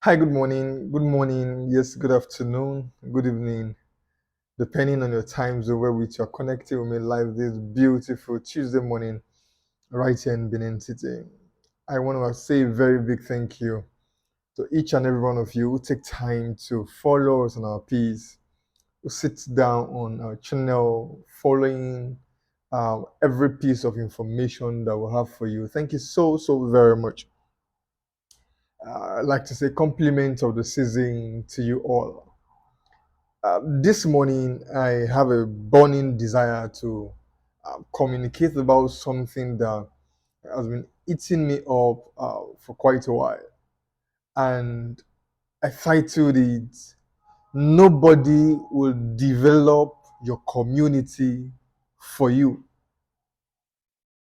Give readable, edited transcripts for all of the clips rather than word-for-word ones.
Hi, good morning. Good morning. Yes, good afternoon. Good evening. Depending on your time zone where which you're connecting with me live this beautiful Tuesday morning right here in Benin City. I want to say a very big thank you to each and every one of you who take time to follow us on our piece, who sits down on our channel, following every piece of information that we have for you. Thank you so very much. I'd like to say compliments of the season to you all. This morning, I have a burning desire to communicate about something that has been eating me up for quite a while. And I titled it, Nobody Will Develop Your Community for You.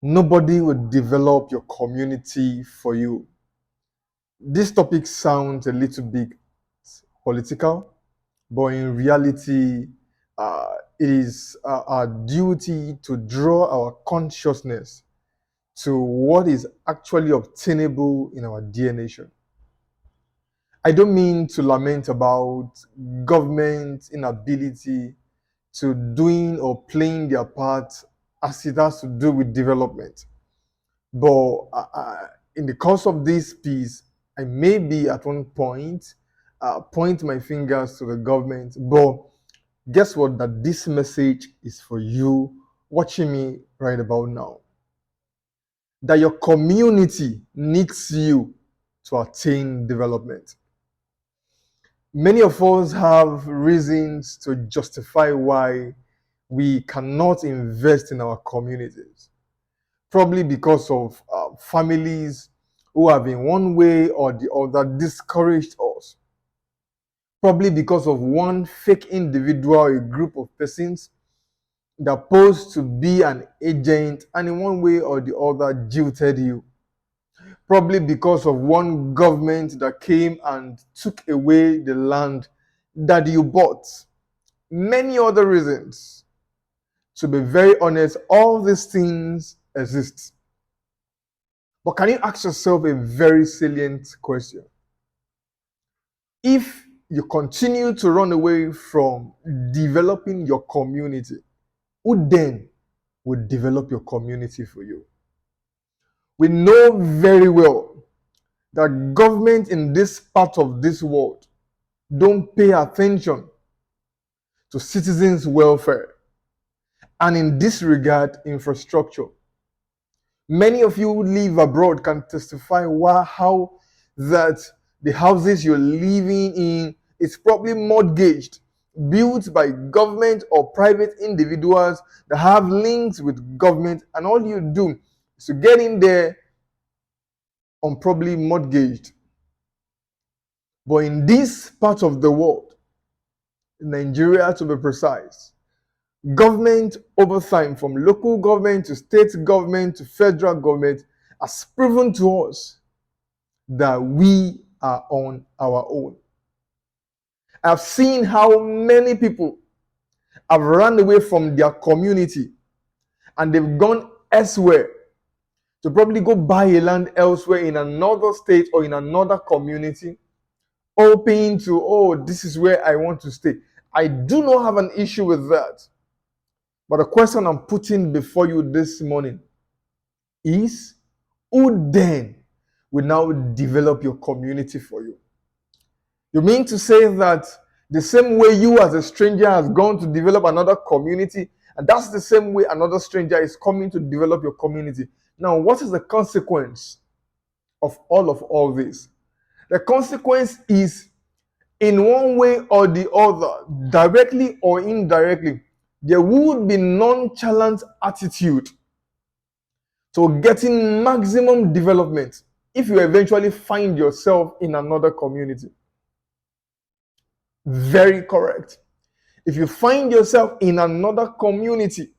Nobody will develop your community for you. This topic sounds a little bit political, but in reality, it is our duty to draw our consciousness to what is actually obtainable in our dear nation. I don't mean to lament about government inability to doing or playing their part as it has to do with development. But in the course of this piece, I may be at one point point my fingers to the government, but guess what? That this message is for you watching me right about now. That your community needs you to attain development. Many of us have reasons to justify why we cannot invest in our communities. Probably because of families who have in one way or the other discouraged us. Probably because of one fake individual, a group of persons that posed to be an agent and in one way or the other jilted you. Probably because of one government that came and took away the land that you bought. Many other reasons. To be very honest, all these things exist. But can you ask yourself a very salient question? If you continue to run away from developing your community, who then will develop your community for you? We know very well that government in this part of this world don't pay attention to citizens' welfare and in this regard infrastructure. Many of you who live abroad can testify how that the houses you're living in is probably mortgaged, built by government or private individuals that have links with government, and all you do is to get in there on probably mortgaged. But in this part of the world, Nigeria to be precise, government over time, from local government to state government to federal government, has proven to us that we are on our own. I've seen how many people have run away from their community and they've gone elsewhere to probably go buy a land elsewhere in another state or in another community, hoping to, oh, this is where I want to stay. I do not have an issue with that. But the question I'm putting before you this morning is, who then will now develop your community for you? You mean to say that the same way you as a stranger has gone to develop another community, and that's the same way another stranger is coming to develop your community? Now, what is the consequence of all this? The consequence is, in one way or the other, directly or indirectly, there would be nonchalant attitude to getting maximum development if you eventually find yourself in another community. Very correct. If you find yourself in another community,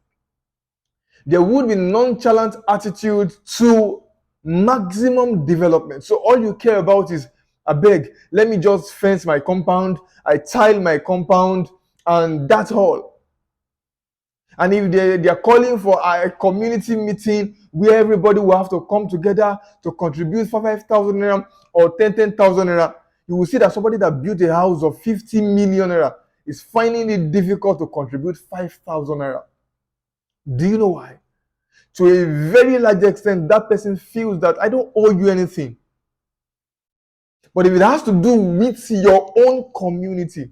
there would be nonchalant attitude to maximum development. So all you care about is, I beg, let me just fence my compound, I tile my compound, and that's all. And if they are calling for a community meeting where everybody will have to come together to contribute for 5,000 naira or 10,000 naira, You will see that somebody that built a house of 50 million naira is finding it difficult to contribute 5,000 naira. Do you know why? To a very large extent, that person feels that I don't owe you anything. But if it has to do with your own community,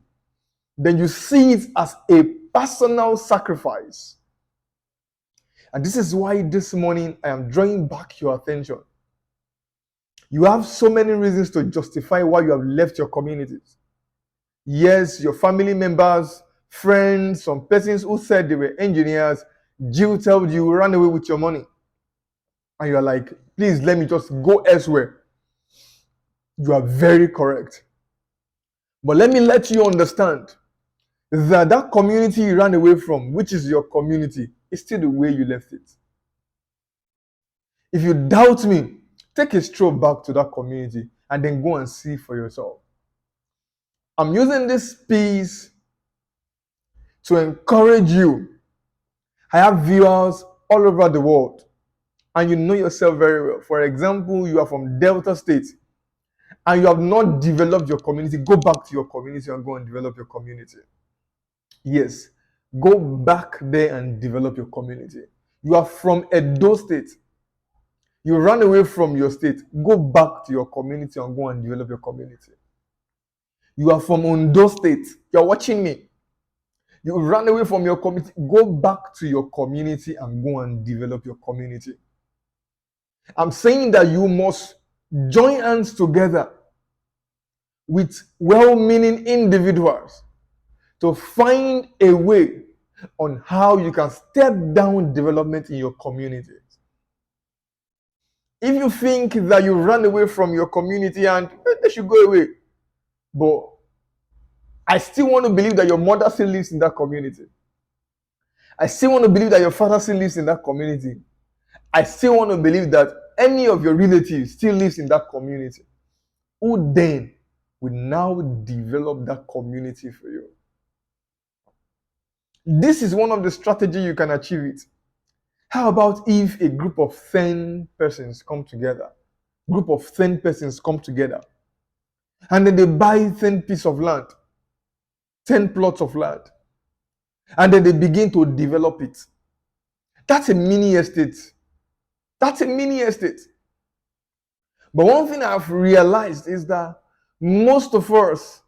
then you see it as a personal sacrifice. And this is why this morning I am drawing back your attention. You have so many reasons to justify why you have left your communities. Yes, your family members, friends, some persons who said they were engineers, Jill told you, run away with your money. And you are like, please let me just go elsewhere. You are very correct. But let me let you understand that that community you ran away from, which is your community, is still the way you left it. If you doubt me, take a stroll back to that community and then go and see for yourself. I'm using this piece to encourage you. I have viewers all over the world, and you know yourself very well. For example, you are from Delta State, and you have not developed your community. Go back to your community and go and develop your community. Yes, go back there and develop your community. You are from Edo State. You ran away from your state. Go back to your community and go and develop your community. You are from Ondo State. You're watching me. You ran away from your community. Go back to your community and go and develop your community. I'm saying that you must join hands together with well-meaning individuals to find a way on how you can step down development in your community. If you think that you ran away from your community and they should go away, but I still want to believe that your mother still lives in that community. I still want to believe that your father still lives in that community. I still want to believe that any of your relatives still lives in that community. Who then will now develop that community for you? This is one of the strategies you can achieve it. How about if a group of 10 persons come together? Group of 10 persons come together and then they buy 10 pieces of land, 10 plots of land, and then they begin to develop it. That's a mini estate. That's a mini estate. But one thing I've realized is that most of us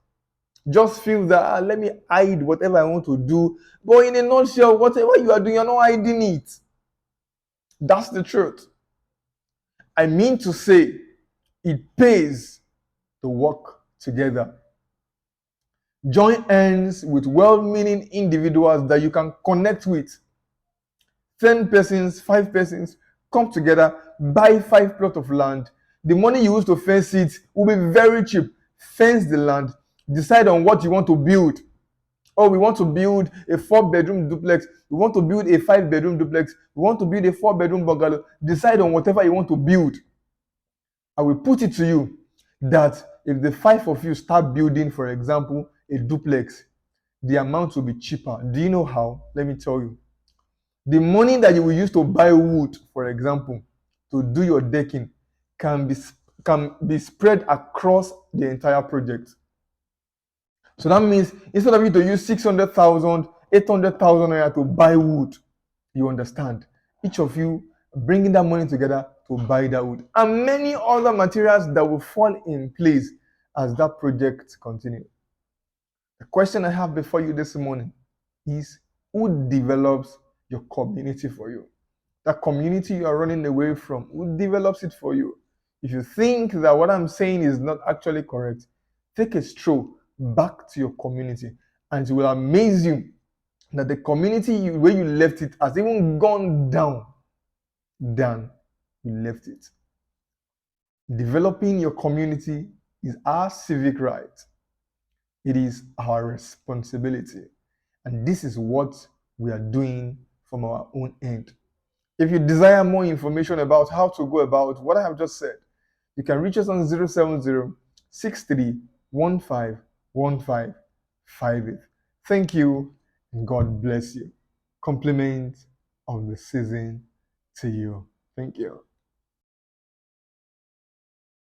just feel that let me hide whatever I want to do. But in a nutshell, whatever you are doing, you're not hiding it. That's the truth. I mean to say, it pays to work together. Join hands with well-meaning individuals that you can connect with. 10 persons, 5 persons, come together, buy 5 plots of land. The money you use to fence it will be very cheap. Fence the land, decide on what you want to build. Oh, we want to build a 4-bedroom duplex. We want to build a 5-bedroom duplex. We want to build a 4-bedroom bungalow. Decide on whatever you want to build. I will put it to you that if the 5 of you start building, for example, a duplex, the amount will be cheaper. Do you know how? Let me tell you. The money that you will use to buy wood, for example, to do your decking, can be spread across the entire project. So that means instead of you to use 600,000, 800,000 naira to buy wood, you understand, each of you bringing that money together to buy that wood and many other materials that will fall in place as that project continues. The question I have before you this morning is, who develops your community for you? That community you are running away from, who develops it for you? If you think that what I'm saying is not actually correct, take a stroll back to your community and it will amaze you that the community where you left it has even gone down than you left it. Developing your community is our civic right. It is our responsibility. And this is what we are doing from our own end. If you desire more information about how to go about what I have just said, you can reach us on 070-6315-1558. Thank you and God bless you. Compliment of the season to you. Thank you.